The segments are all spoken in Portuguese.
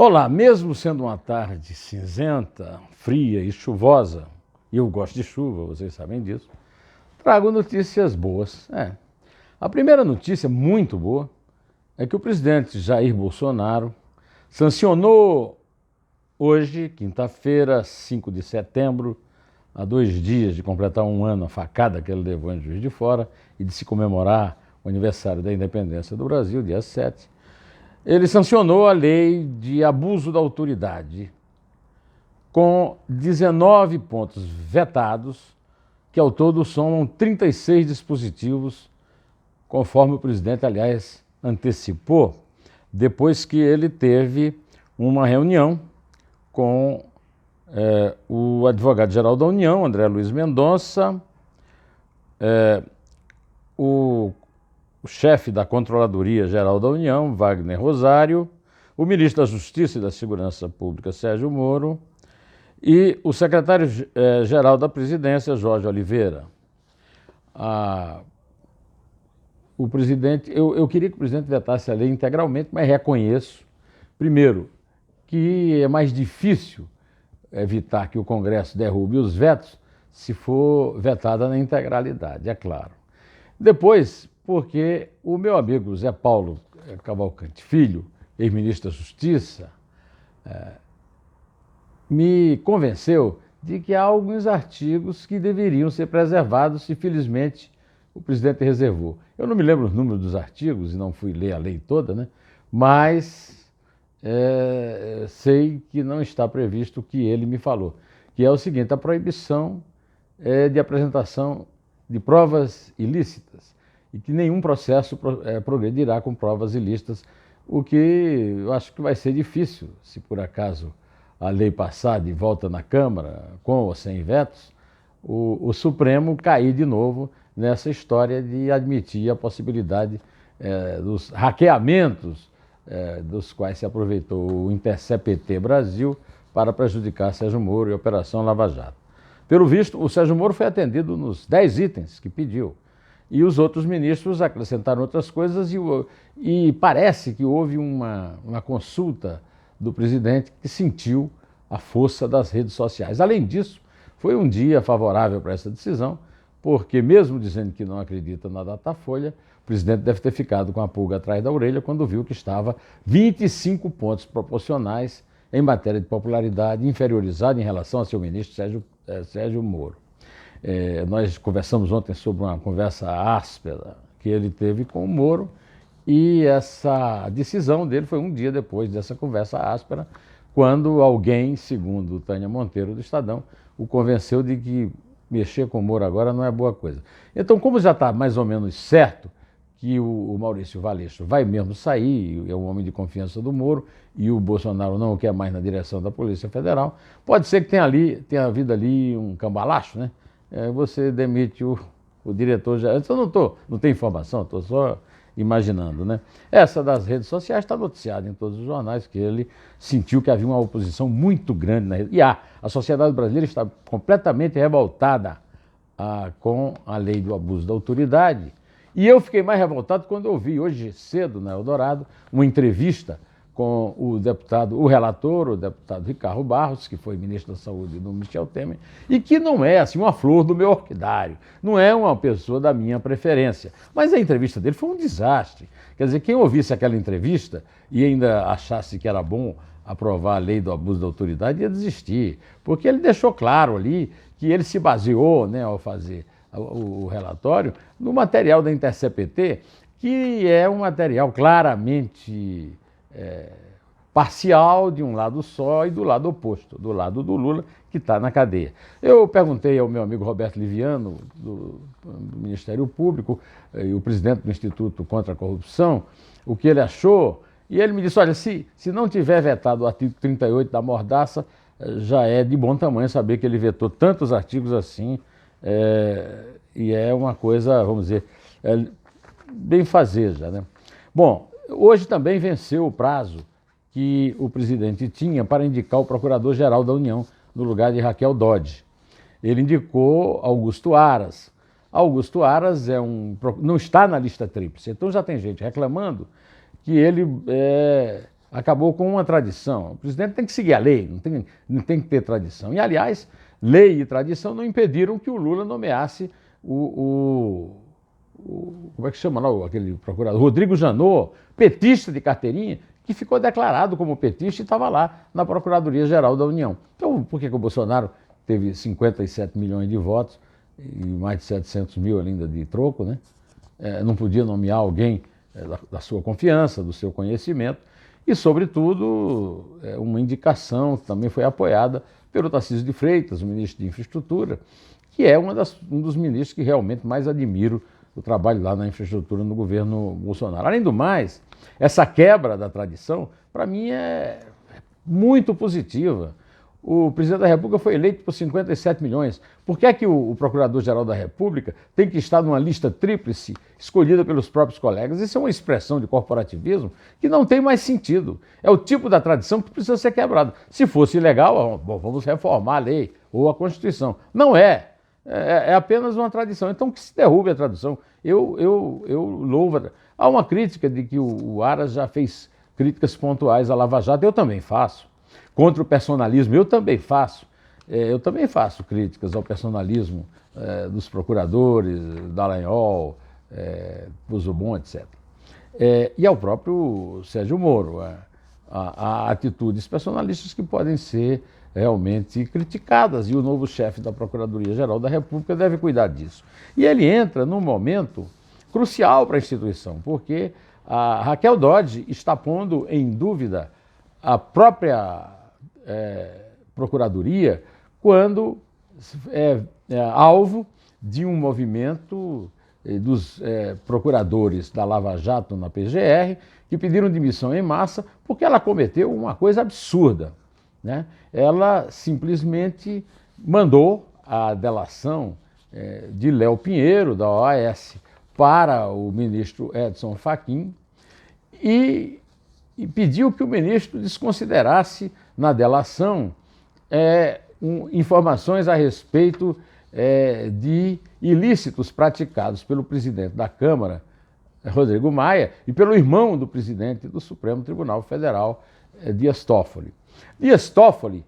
Olá, mesmo sendo uma tarde cinzenta, fria e chuvosa, e eu gosto de chuva, vocês sabem disso, trago notícias boas. A primeira notícia, muito boa, é que o presidente Jair Bolsonaro sancionou hoje, quinta-feira, 5 de setembro, há 2 dias de completar um ano a facada que ele levou em Juiz de Fora e de se comemorar o aniversário da independência do Brasil, dia 7, ele sancionou a lei de abuso da autoridade, com 19 pontos vetados, que ao todo somam 36 dispositivos, conforme o presidente, aliás, antecipou, depois que ele teve uma reunião com o advogado-geral da União, André Luiz Mendonça, o chefe da Controladoria Geral da União, Wagner Rosário, o ministro da Justiça e da Segurança Pública, Sérgio Moro, e o secretário-geral da Presidência, Jorge Oliveira. Eu queria que o presidente vetasse a lei integralmente, mas reconheço, primeiro, que é mais difícil evitar que o Congresso derrube os vetos se for vetada na integralidade, é claro. Depois, porque o meu amigo Zé Paulo Cavalcante Filho, ex-ministro da Justiça, me convenceu de que há alguns artigos que deveriam ser preservados e, felizmente, o presidente reservou. Eu não me lembro os números dos artigos e não fui ler a lei toda, né? Mas sei que não está previsto o que ele me falou, que é o seguinte: a proibição de apresentação de provas ilícitas e que nenhum processo progredirá com provas ilícitas, o que eu acho que vai ser difícil, se por acaso a lei passar de volta na Câmara, com ou sem vetos, o Supremo cair de novo nessa história de admitir a possibilidade dos hackeamentos dos quais se aproveitou o Intercept Brasil para prejudicar Sérgio Moro e a Operação Lava Jato. Pelo visto, o Sérgio Moro foi atendido nos 10 itens que pediu. E os outros ministros acrescentaram outras coisas e parece que houve uma consulta do presidente que sentiu a força das redes sociais. Além disso, foi um dia favorável para essa decisão, porque mesmo dizendo que não acredita na Datafolha, o presidente deve ter ficado com a pulga atrás da orelha quando viu que estava 25 pontos proporcionais em matéria de popularidade, inferiorizado em relação ao seu ministro Sérgio Moro. Nós conversamos ontem sobre uma conversa áspera que ele teve com o Moro e essa decisão dele foi um dia depois dessa conversa áspera, quando alguém, segundo Tânia Monteiro do Estadão, o convenceu de que mexer com o Moro agora não é boa coisa. Então, como já está mais ou menos certo que o Maurício Valeixo vai mesmo sair, é um homem de confiança do Moro, e o Bolsonaro não o quer mais na direção da Polícia Federal, pode ser que tenha havido ali um cambalacho, né? Você demite o diretor geral. Eu não tenho informação, estou só imaginando, né? Essa das redes sociais está noticiada em todos os jornais, que ele sentiu que havia uma oposição muito grande na rede. E a sociedade brasileira está completamente revoltada com a lei do abuso da autoridade. E eu fiquei mais revoltado quando eu vi hoje cedo na Eldorado uma entrevista com o relator, o deputado Ricardo Barros, que foi ministro da Saúde do Michel Temer, e que não é assim uma flor do meu orquidário, não é uma pessoa da minha preferência. Mas a entrevista dele foi um desastre. Quer dizer, quem ouvisse aquela entrevista e ainda achasse que era bom aprovar a lei do abuso da autoridade ia desistir, porque ele deixou claro ali que ele se baseou, né, ao fazer o relatório, no material da Intercept, que é um material claramente parcial de um lado só e do lado oposto, do lado do Lula, que está na cadeia. Eu perguntei ao meu amigo Roberto Liviano, do Ministério Público, e o presidente do Instituto contra a Corrupção, o que ele achou, e ele me disse: olha, se não tiver vetado o artigo 38 da Mordaça, já é de bom tamanho saber que ele vetou tantos artigos assim, e é uma coisa, vamos dizer, benfazeja, né? Bom, hoje também venceu o prazo que o presidente tinha para indicar o Procurador-Geral da União no lugar de Raquel Dodge. Ele indicou Augusto Aras. Augusto Aras não está na lista tríplice, então já tem gente reclamando que ele acabou com uma tradição. O presidente tem que seguir a lei, não tem que ter tradição. E, aliás, lei e tradição não impediram que o Lula nomeasse como é que chama lá, aquele procurador? Rodrigo Janot, petista de carteirinha, que ficou declarado como petista e estava lá na Procuradoria-Geral da União. Então, por que o Bolsonaro teve 57 milhões de votos e mais de 700 mil ainda de troco, né? Não podia nomear alguém da sua confiança, do seu conhecimento, e, sobretudo, uma indicação que também foi apoiada pelo Tarcísio de Freitas, o ministro de Infraestrutura, que é um dos ministros que realmente mais admiro o trabalho lá na infraestrutura no governo Bolsonaro. Além do mais, essa quebra da tradição, para mim, é muito positiva. O presidente da República foi eleito por 57 milhões. Por que é que o Procurador-Geral da República tem que estar numa lista tríplice escolhida pelos próprios colegas? Isso é uma expressão de corporativismo que não tem mais sentido. É o tipo da tradição que precisa ser quebrado. Se fosse legal, vamos reformar a lei ou a Constituição. Não é. É apenas uma tradição. Então, que se derrube a tradição. Eu louvo. Há uma crítica de que o Aras já fez críticas pontuais à Lava Jato. Eu também faço. Contra o personalismo, eu também faço. Eu também faço críticas ao personalismo dos procuradores, Dallagnol, Buzubon, etc. E ao próprio Sérgio Moro. Há atitudes personalistas que podem ser realmente criticadas e o novo chefe da Procuradoria-Geral da República deve cuidar disso. E ele entra num momento crucial para a instituição, porque a Raquel Dodge está pondo em dúvida a própria Procuradoria quando é alvo de um movimento dos procuradores da Lava Jato na PGR que pediram demissão em massa porque ela cometeu uma coisa absurda, né? Ela simplesmente mandou a delação de Léo Pinheiro, da OAS, para o ministro Edson Fachin e pediu que o ministro desconsiderasse na delação informações a respeito de ilícitos praticados pelo presidente da Câmara, Rodrigo Maia, e pelo irmão do presidente do Supremo Tribunal Federal, Dias Toffoli. Dias Toffoli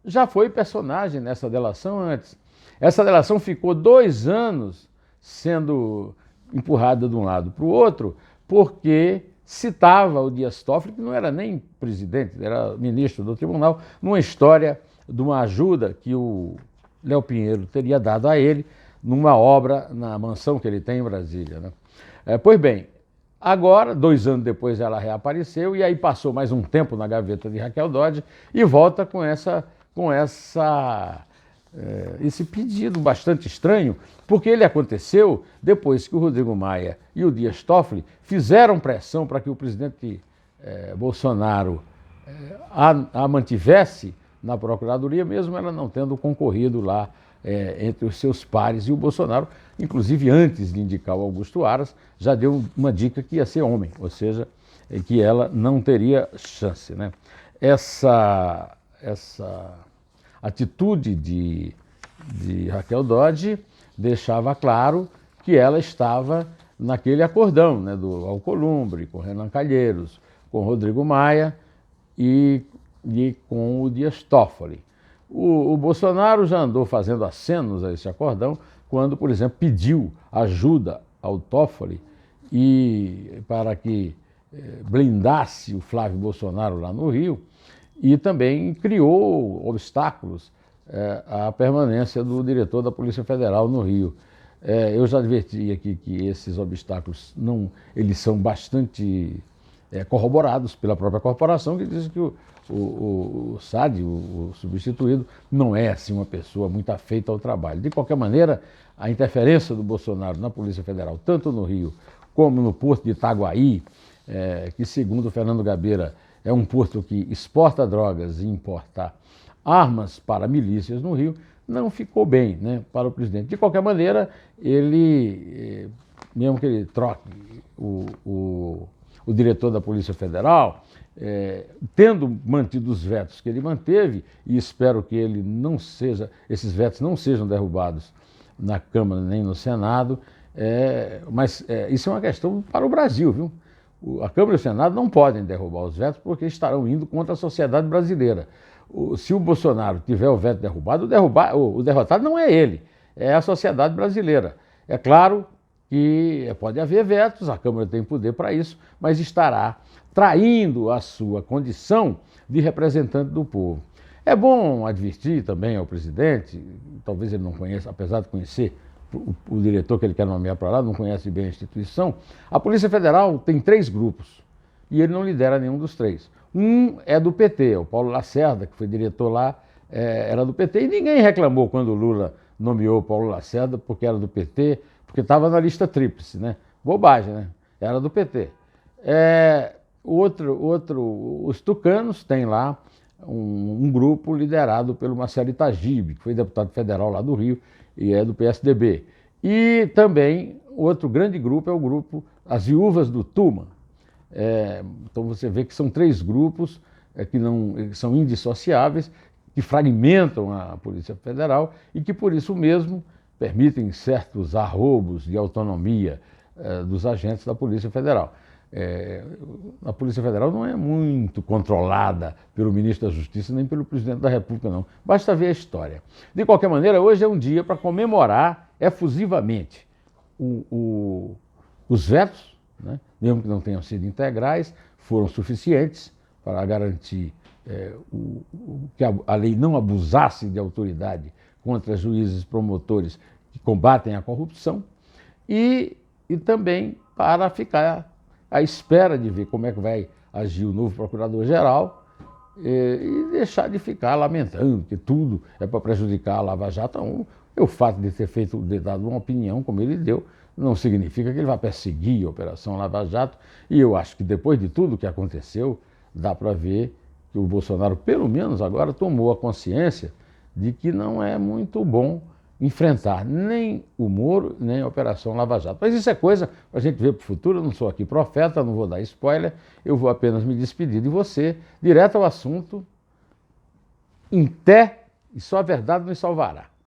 já foi personagem nessa delação antes. Essa delação ficou 2 anos sendo empurrada de um lado para o outro, porque citava o Dias Toffoli, que não era nem presidente, era ministro do tribunal, numa história de uma ajuda que o Léo Pinheiro teria dado a ele numa obra na mansão que ele tem em Brasília, né? Pois bem, agora, 2 anos depois, ela reapareceu e aí passou mais um tempo na gaveta de Raquel Dodge e volta com esse pedido bastante estranho, porque ele aconteceu depois que o Rodrigo Maia e o Dias Toffoli fizeram pressão para que o presidente Bolsonaro a mantivesse na Procuradoria, mesmo ela não tendo concorrido lá entre os seus pares. E o Bolsonaro, inclusive antes de indicar o Augusto Aras, já deu uma dica que ia ser homem, ou seja, que ela não teria chance, né? Essa atitude de Raquel Dodge deixava claro que ela estava naquele acordão, né, do Alcolumbre, com Renan Calheiros, com Rodrigo Maia e com o Dias Toffoli. O Bolsonaro já andou fazendo acenos a esse acordão quando, por exemplo, pediu ajuda ao Toffoli para que blindasse o Flávio Bolsonaro lá no Rio, e também criou obstáculos à permanência do diretor da Polícia Federal no Rio. Eu já adverti aqui que esses obstáculos eles são bastante corroborados pela própria corporação, que diz que o SAD, o substituído, não é assim uma pessoa muito afeita ao trabalho. De qualquer maneira, a interferência do Bolsonaro na Polícia Federal, tanto no Rio como no porto de Itaguaí, que segundo Fernando Gabeira é um porto que exporta drogas e importa armas para milícias no Rio, não ficou bem, né, para o presidente. De qualquer maneira, ele, mesmo que ele troque o diretor da Polícia Federal, tendo mantido os vetos que ele manteve, e espero que esses vetos não sejam derrubados na Câmara nem no Senado, mas isso é uma questão para o Brasil, viu? A Câmara e o Senado não podem derrubar os vetos porque estarão indo contra a sociedade brasileira. Se o Bolsonaro tiver o veto derrubado, o derrotado não é ele, é a sociedade brasileira. É claro que pode haver vetos, a Câmara tem poder para isso, mas estará traindo a sua condição de representante do povo. É bom advertir também ao presidente, talvez ele não conheça, apesar de conhecer o diretor que ele quer nomear para lá, não conhece bem a instituição. A Polícia Federal tem 3 grupos e ele não lidera nenhum dos 3. Um é do PT, o Paulo Lacerda, que foi diretor lá, era do PT, e ninguém reclamou quando o Lula nomeou o Paulo Lacerda porque era do PT, porque estava na lista tríplice, né? Bobagem, né? Era do PT. Os tucanos têm lá um grupo liderado pelo Marcelo Itagibe, que foi deputado federal lá do Rio e é do PSDB. E também outro grande grupo é o grupo As Viúvas do Tuma. Então você vê que são 3 grupos que são indissociáveis, que fragmentam a Polícia Federal e que por isso mesmo permitem certos arroubos de autonomia dos agentes da Polícia Federal. A Polícia Federal não é muito controlada pelo ministro da Justiça nem pelo presidente da República, não. Basta ver a história. De qualquer maneira, hoje é um dia para comemorar efusivamente os vetos, né? Mesmo que não tenham sido integrais, foram suficientes para garantir que a lei não abusasse de autoridade contra juízes e promotores que combatem a corrupção e também para ficar à espera de ver como é que vai agir o novo procurador-geral e deixar de ficar lamentando que tudo é para prejudicar a Lava Jato. Então, o fato de dado uma opinião como ele deu não significa que ele vai perseguir a Operação Lava Jato, e eu acho que depois de tudo que aconteceu, dá para ver que o Bolsonaro, pelo menos agora, tomou a consciência de que não é muito bom enfrentar nem o Moro, nem a Operação Lava Jato. Mas isso é coisa para a gente ver para o futuro. Eu não sou aqui profeta, não vou dar spoiler, eu vou apenas me despedir de você, direto ao assunto, em té, e só a verdade nos salvará.